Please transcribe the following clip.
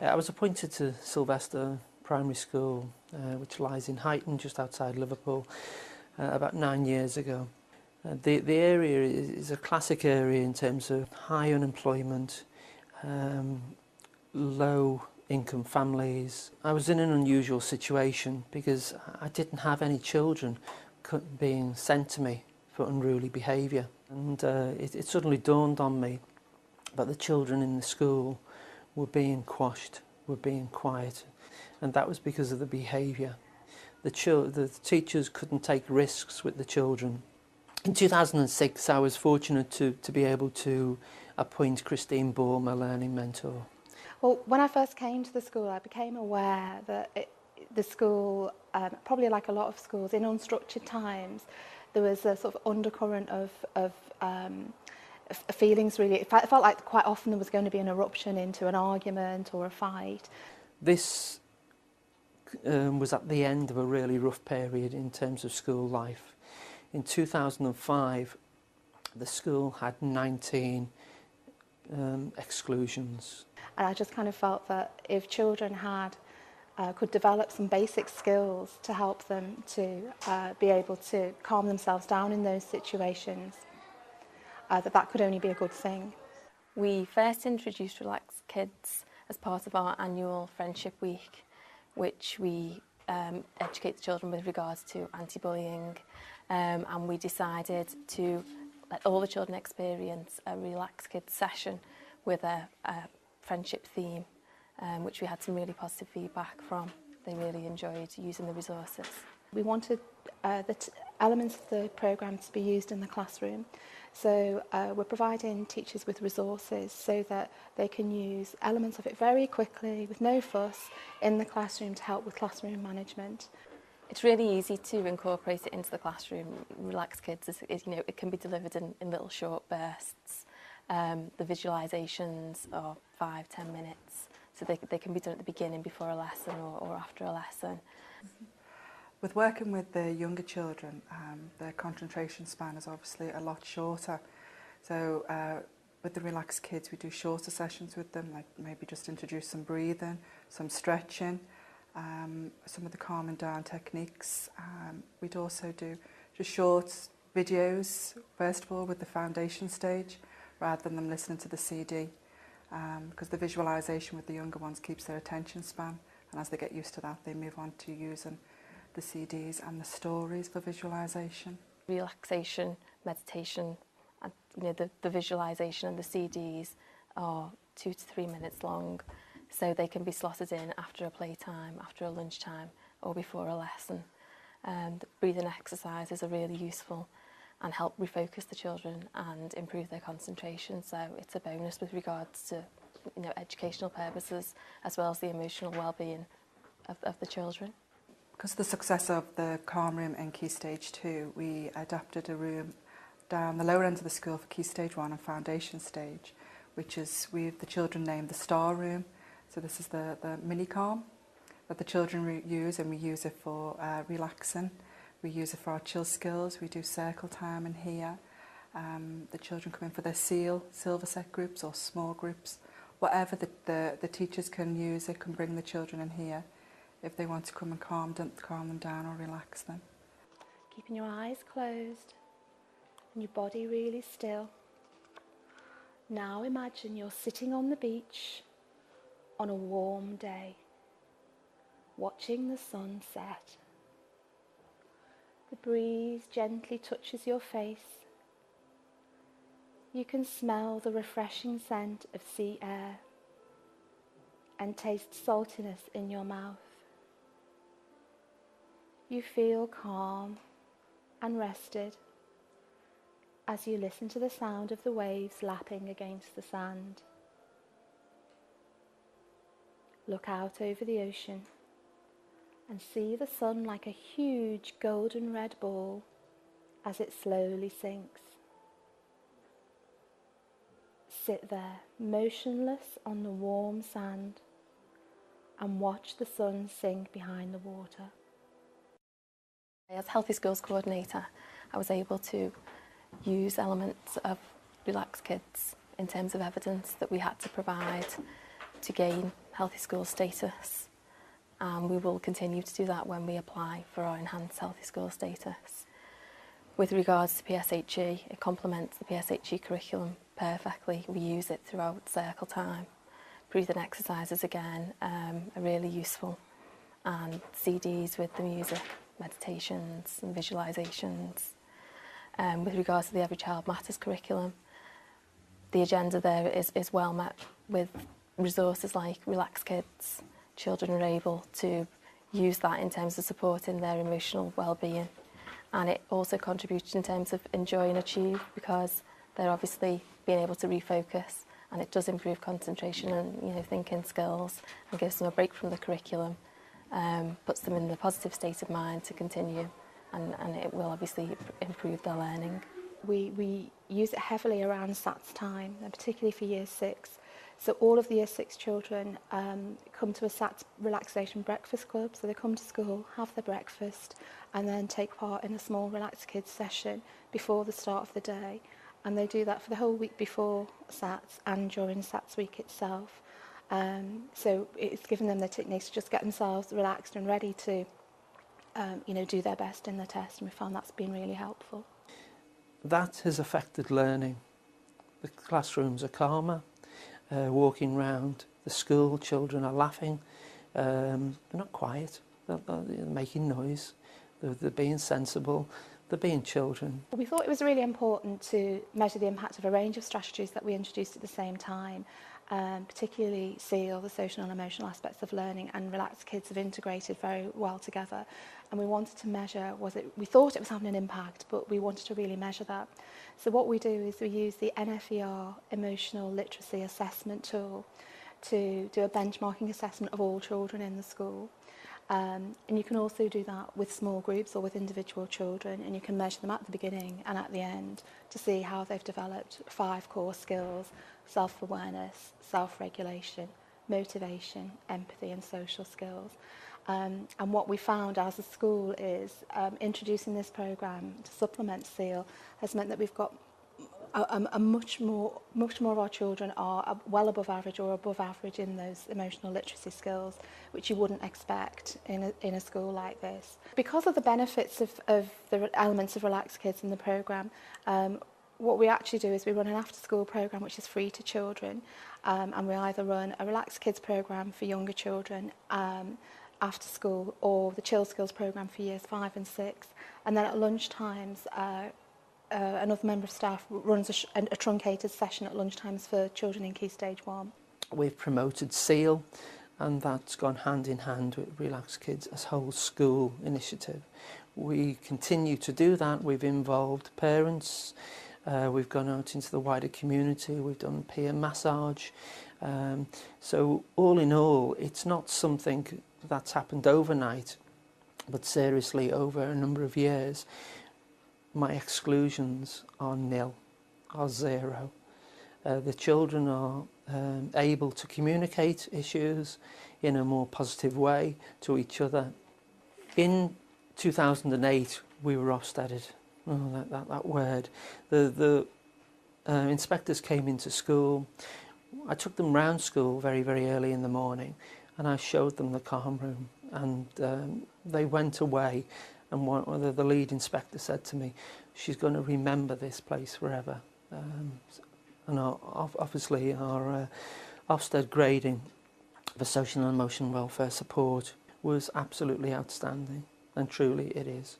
I was appointed to Sylvester Primary School, which lies in Huyton, just outside Liverpool, about 9 years ago. The area is a classic area in terms of high unemployment, low income families. I was in an unusual situation because I didn't have any children being sent to me for unruly behaviour, and it suddenly dawned on me that the children in the school were being quashed, were being quiet, and that was because of the behaviour. The teachers couldn't take risks with the children. In 2006 I was fortunate to be able to appoint Christine Ball, my learning mentor. Well, when I first came to the school, I became aware that the school, probably like a lot of schools, in unstructured times, there was a sort of undercurrent of feelings, really. It felt like quite often there was going to be an eruption into an argument or a fight. This was at the end of a really rough period in terms of school life. In 2005, the school had 19 exclusions. And I just kind of felt that if children could develop some basic skills to help them to be able to calm themselves down in those situations, that could only be a good thing. We first introduced Relax Kids as part of our annual Friendship Week, which we educate the children with regards to anti-bullying, and we decided to let all the children experience a Relax Kids session with a friendship theme, which we had some really positive feedback from. They really enjoyed using the resources. We wanted the elements of the programme to be used in the classroom, so we're providing teachers with resources so that they can use elements of it very quickly with no fuss in the classroom to help with classroom management. It's really easy to incorporate it into the classroom. Relax Kids it can be delivered in little short bursts. The visualisations are 5-10 minutes, so they can be done at the beginning before a lesson or after a lesson. With working with the younger children, their concentration span is obviously a lot shorter. So with the Relax Kids, we do shorter sessions with them, like maybe just introduce some breathing, some stretching, some of the calming down techniques. We'd also do just short videos, first of all, with the foundation stage, rather than them listening to the CD, because the visualisation with the younger ones keeps their attention span, and as they get used to that, they move on to using the CDs and the stories for visualisation. Relaxation, meditation, and the visualisation and the CDs are 2 to 3 minutes long, so they can be slotted in after a playtime, after a lunchtime, or before a lesson. The breathing exercises are really useful and help refocus the children and improve their concentration, so it's a bonus with regards to educational purposes as well as the emotional well-being of the children. Because of the success of the Calm Room in Key Stage 2, we adapted a room down the lower end of the school for Key Stage 1 and Foundation Stage, which is the children named the Star Room. So this is the mini calm that the children use, and we use it for relaxing. We use it for our chill skills. We do circle time in here. The children come in for their silver set groups or small groups. Whatever the teachers can use, it can bring the children in here if they want to come and calm them down or relax them. Keeping your eyes closed and your body really still. Now imagine you're sitting on the beach on a warm day, watching the sun set. The breeze gently touches your face. You can smell the refreshing scent of sea air and taste saltiness in your mouth. You feel calm and rested as you listen to the sound of the waves lapping against the sand. Look out over the ocean and see the sun like a huge golden red ball as it slowly sinks. Sit there, motionless on the warm sand, and watch the sun sink behind the water. As Healthy Schools Coordinator, I was able to use elements of Relax Kids in terms of evidence that we had to provide to gain healthy school status, and we will continue to do that when we apply for our enhanced healthy school status. With regards to PSHE, it complements the PSHE curriculum perfectly. We use it throughout circle time. Breathing exercises again are really useful, and CDs with the music, meditations and visualisations. With regards to the Every Child Matters curriculum, the agenda there is well met with resources like Relax Kids. Children are able to use that in terms of supporting their emotional well-being, and it also contributes in terms of enjoy and achieve, because they're obviously being able to refocus, and it does improve concentration and thinking skills, and gives them a break from the curriculum, puts them in the positive state of mind to continue, and it will obviously improve their learning. We use it heavily around SATs time, and particularly for Year 6. So all of the Year 6 children come to a SATs relaxation breakfast club. So they come to school, have their breakfast, and then take part in a small Relax Kids session before the start of the day. And they do that for the whole week before SATs and during SATs week itself. So it's given them the techniques to just get themselves relaxed and ready to do their best in the test, and we found that's been really helpful. That has affected learning. The classrooms are calmer. Walking round the school, children are laughing. They're not quiet. They're making noise. They're being sensible. They're being children. We thought it was really important to measure the impact of a range of strategies that we introduced at the same time, particularly SEAL, the social and emotional aspects of learning, and Relax Kids have integrated very well together. And we wanted to measure, we thought it was having an impact, but we wanted to really measure that. So what we do is we use the NFER Emotional Literacy Assessment tool to do a benchmarking assessment of all children in the school. And you can also do that with small groups or with individual children, and you can measure them at the beginning and at the end to see how they've developed 5 core skills: self-awareness, self-regulation, motivation, empathy and social skills. And what we found as a school is introducing this programme to supplement SEAL has meant that we've got a much more of our children are well above average or above average in those emotional literacy skills, which you wouldn't expect in a school like this. Because of the benefits of the elements of Relax Kids in the programme, what we actually do is we run an after-school programme which is free to children, and we either run a Relax Kids programme for younger children after school, or the Chill Skills programme for Years 5 and 6, and then at lunchtimes another member of staff runs a truncated session at lunchtimes for children in Key Stage 1. We've promoted SEAL, and that's gone hand in hand with Relax Kids as a whole school initiative. We continue to do that. We've involved parents, we've gone out into the wider community, we've done peer massage. So all in all, it's not something that's happened overnight, but seriously over a number of years. My exclusions are nil, are 0. The children are able to communicate issues in a more positive way to each other. In 2008, we were Ofsteded. Oh, that word. The inspectors came into school. I took them round school very, very early in the morning, and I showed them the calm room, and they went away. And the lead inspector said to me, she's going to remember this place forever. And obviously our Ofsted grading for social and emotional welfare support was absolutely outstanding, and truly it is.